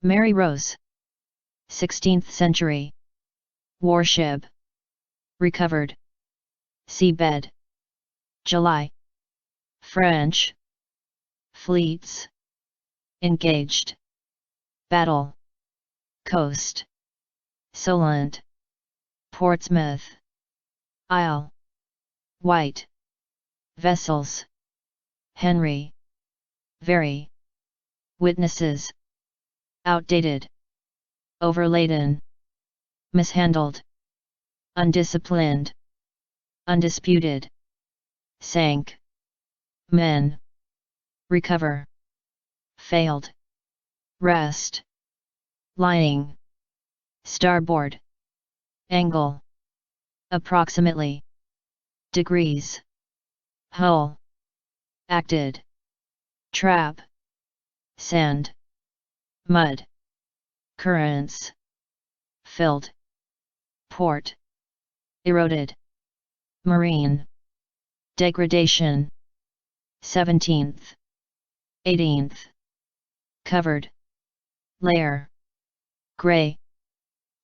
Mary Rose. 16th century. Warship. Recovered. Seabed. July. French. Fleets. Engaged. Battle. Coast. Solent. Portsmouth. Isle. White. Vessels. Henry. Very. Witnesses. Outdated. Overladen. Mishandled. Undisciplined. Undisputed. Sank. Men. Recover. Failed. Rest. Lying. Starboard. Angle. Approximately. Degrees. Hull. Acted. Trap. Sand. Mud. Currents. Filled. Port. Eroded. Marine. Degradation. 17th. 18th. Covered. Layer. Gray.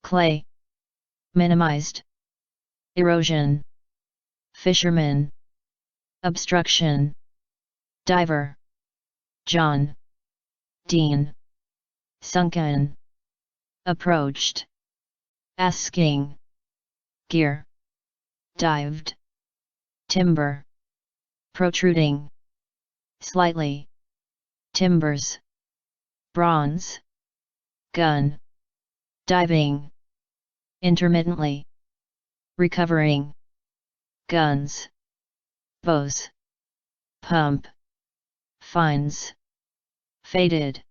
Clay. Minimized. Erosion. Fisherman. Obstruction. Diver. John. Dean. Sunken. Approached. Asking. Gear. Dived. Timber. Protruding. Slightly. Timbers. Bronze. Gun. Diving. Intermittently. Recovering. Guns. Bows. Pump. Fines. Faded.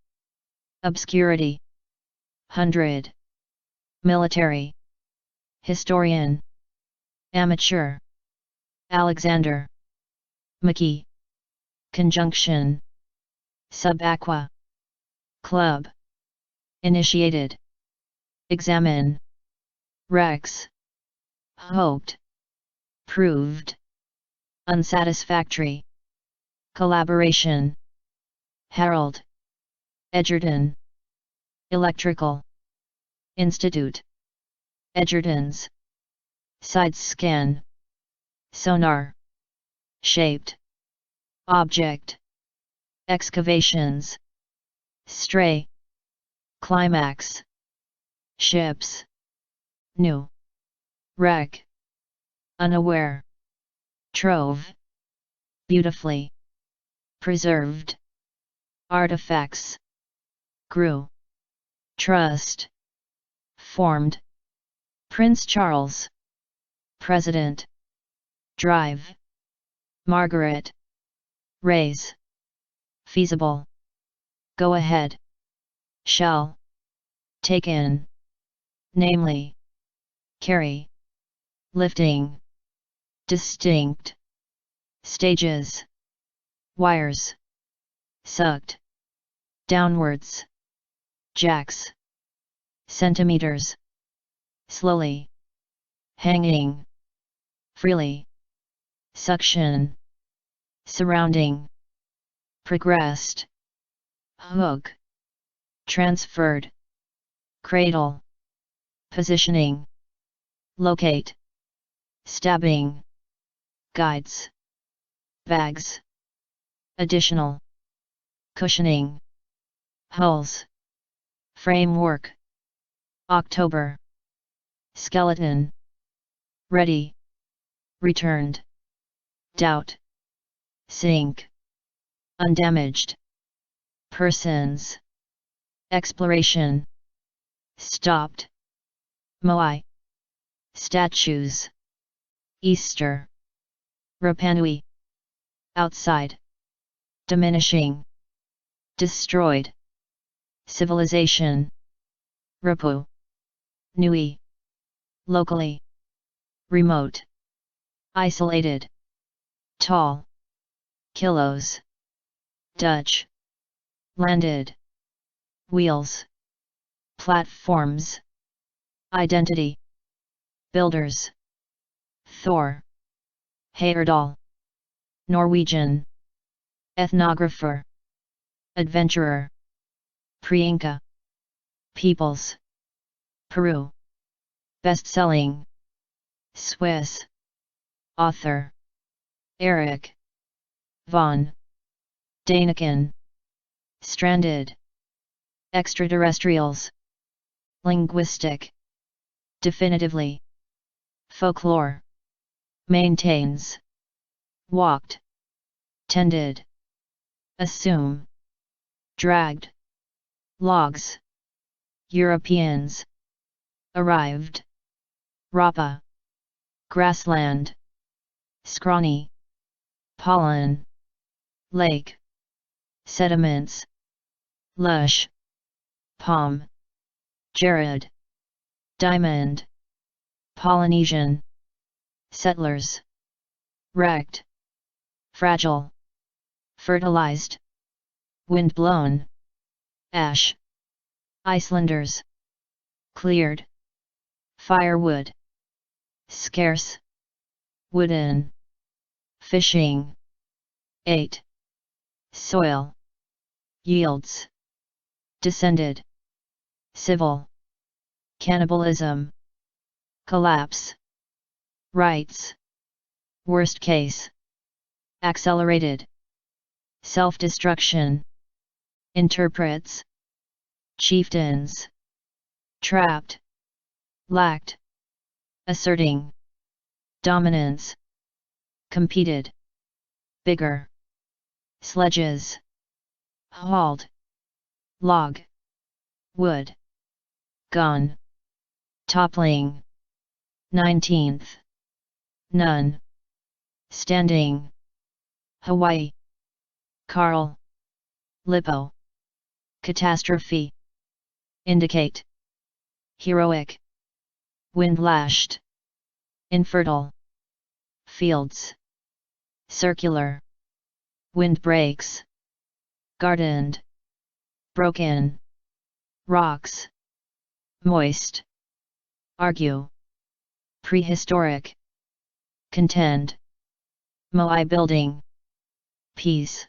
Obscurity. 100. Military. Historian. Amateur. Alexander. McKee. Conjunction. Subaqua. Club. Initiated. Examine. Rex. Hoped. Proved. Unsatisfactory. Collaboration. Herald. Edgerton. Electrical. Institute. Edgerton's. Side scan. Sonar. Shaped. Object. Excavations. Stray. Climax. Ships. New. Wreck. Unaware. Trove. Beautifully. Preserved. Artifacts. Grew. Trust. Formed. Prince Charles. President. Drive. Margaret. Raise. Feasible. Go ahead. Shall. Take in. Namely. Carry. Lifting. Distinct. Stages. Wires. Sucked. Downwards. Jacks. Centimeters. Slowly. Hanging. Freely. Suction. Surrounding. Progressed. Hook. Transferred. Cradle. Positioning. Locate. Stabbing. Guides. Bags. Additional. Cushioning. Hulls. Framework. October. Skeleton. Ready. Returned. Doubt. Sink. Undamaged. Persons. Exploration. Stopped. Moai. Statues. Easter. Rapanui. Outside. Diminishing. Destroyed. Civilization. Rapu. Nui. Locally. Remote. Isolated. Tall. Kilos. Dutch. Landed. Wheels. Platforms. Identity. Builders. Thor. Heyerdahl. Norwegian. Ethnographer. Adventurer. Priyanka. Peoples. Peru. Best-selling. Swiss. Author. Eric von Daniken. Stranded. Extraterrestrials. Linguistic. Definitively. Folklore. Maintains. Walked. Tended. Assume. Dragged. Logs. Europeans. Arrived. Rapa. Grassland. Scrawny. Pollen. Lake. Sediments. Lush. Palm. Jared. Diamond. Polynesian. Settlers. Wrecked. Fragile. Fertilized. Wind-blown. Ash. Icelanders. Cleared. Firewood. Scarce. Wooden. Fishing. 8. Soil. Yields. Descended. Civil. Cannibalism. Collapse. Rights. Worst case. Accelerated. Self-destruction. Interprets. Chieftains. Trapped. Lacked. Asserting. Dominance. Competed. Bigger. Sledges. Hauled. Log. Wood. Gone. Toppling. 19th. None. Standing. Hawaii. Carl. Lippo. Catastrophe. Indicate. Heroic. Wind-lashed. Infertile. Fields. Circular. Windbreaks. Gardened. Broken. Rocks. Moist. Argue. Prehistoric. Contend. Moai building. Peace.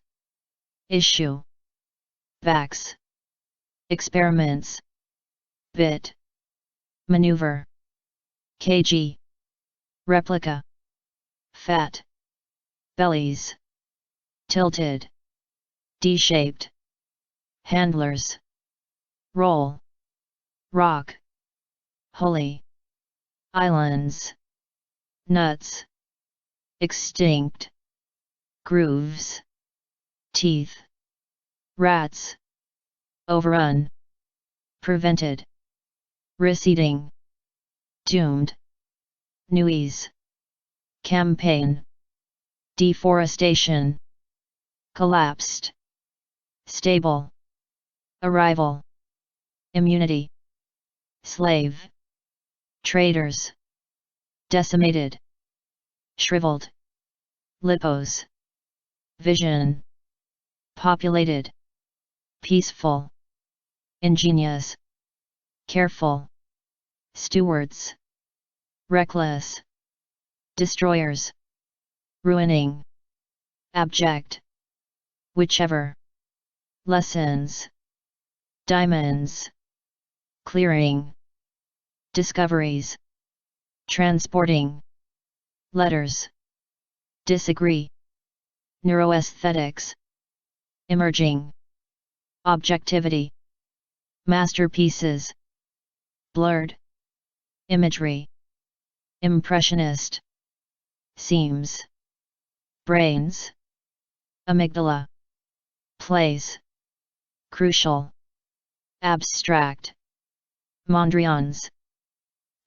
Issue. Vax. Experiments. Bit. Maneuver. kg. Replica. Fat. Bellies. Tilted. D-shaped. Handlers. Roll. Rock. Holy. Islands. Nuts. Extinct. Grooves. Teeth. Rats. Overrun. Prevented. Receding. Doomed. Newies. Campaign. Deforestation. Collapsed. Stable. Arrival. Immunity. Slave. Traders. Decimated. Shriveled. Lippos. Vision. Populated. Peaceful. Ingenious. Careful. Stewards. Reckless. Destroyers. Ruining. Abject. Whichever. Lessons. Diamonds. Clearing. Discoveries. Transporting. Letters. Disagree. Neuroaesthetics. Emerging. Objectivity. Masterpieces. Blurred. Imagery. Impressionist. Seams. Brains. Amygdala. Plays. Crucial. Abstract. Mondrians.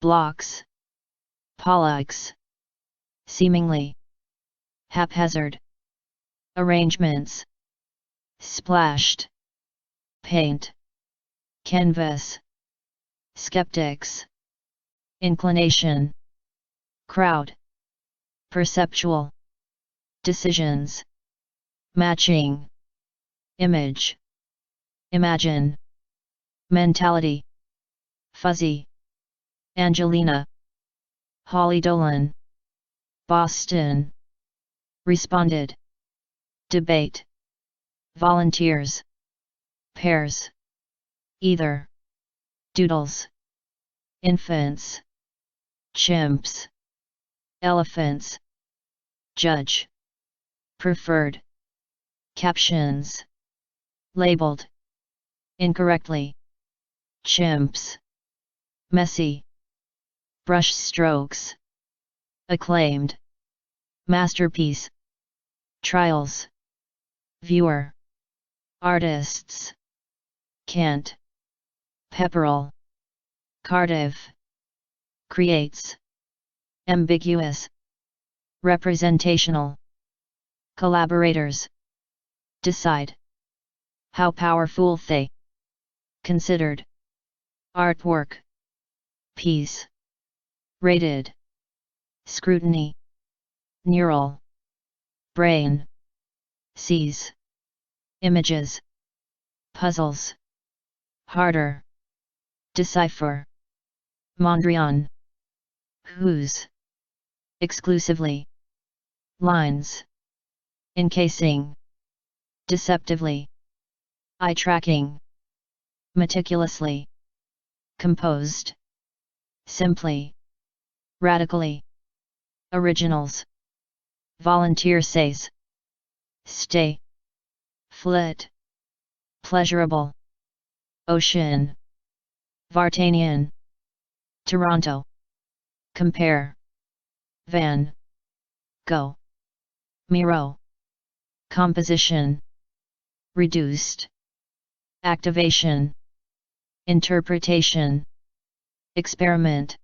Blocks. Pollux. Seemingly. Haphazard. Arrangements. Splashed. Paint. Canvas. Skeptics. Inclination. Crowd. Perceptual. Decisions. Matching. Image. Imagine. Mentality. Fuzzy. Angelina. Holly Dolan. Boston. Responded. Debate. Volunteers. Pairs. Either. doodles, infants, chimps, elephants, judge, preferred, captions, labeled, incorrectly, chimps, messy, brush strokes, acclaimed, masterpiece, trials, viewer, artists, Kant, Pepperell, Cardiff, creates, ambiguous, representational, collaborators, decide, how powerful they, considered, artwork, piece, rated, scrutiny, neural, brain, sees, images, puzzles, harder, decipher, Mondrian, whose, exclusively, lines, encasing, deceptively, eye tracking, meticulously, composed, simply, radically, originals, volunteer says, stay, flit, pleasurable, ocean, Vartanian, Toronto, compare, Van Gogh, Miro, composition, reduced, activation, interpretation, experiment,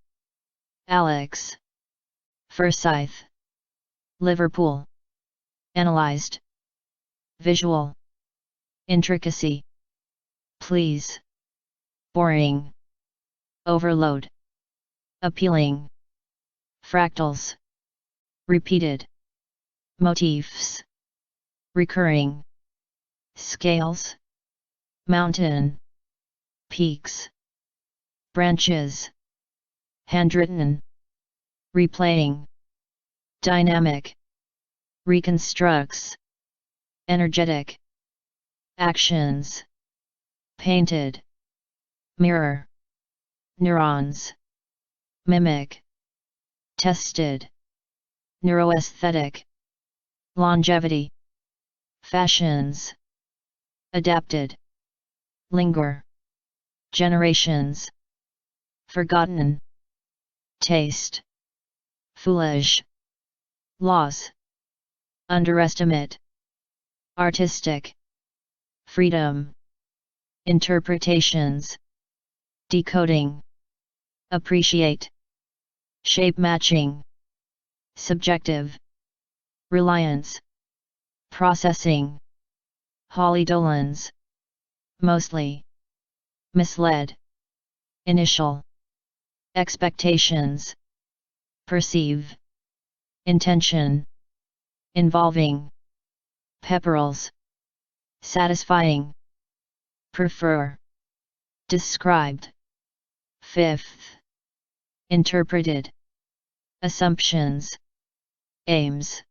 Alex, Forsyth, Liverpool, analyzed, visual, intricacy, please, boring, overload, appealing, fractals, repeated, motifs, recurring, scales, mountain, peaks, branches, handwritten, replaying, dynamic, reconstructs, energetic, actions, painted, mirror, neurons, mimic, tested, neuroaesthetic, longevity, fashions, adapted, linger, generations, forgotten, taste, foolish, loss, underestimate, artistic, freedom, interpretations, decoding, appreciate, shape matching, subjective, reliance, processing, Holly Dolan's, mostly, misled, initial, expectations, perceive, intention, involving, Pepperell's, satisfying, prefer, described, fifth, interpreted, assumptions, aims,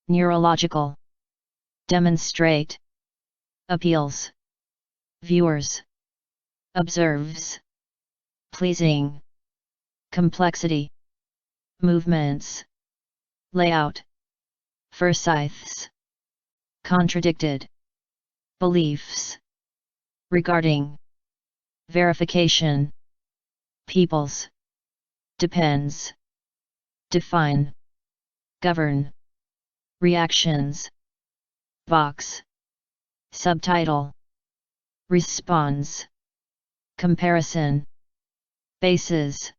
neurological, demonstrate, appeals, viewers, observes, pleasing, complexity, movements, layout, Forsyths, contradicted, beliefs, regarding, verification, peoples, depends, define, govern, reactions, box, subtitle, responds, comparison, bases,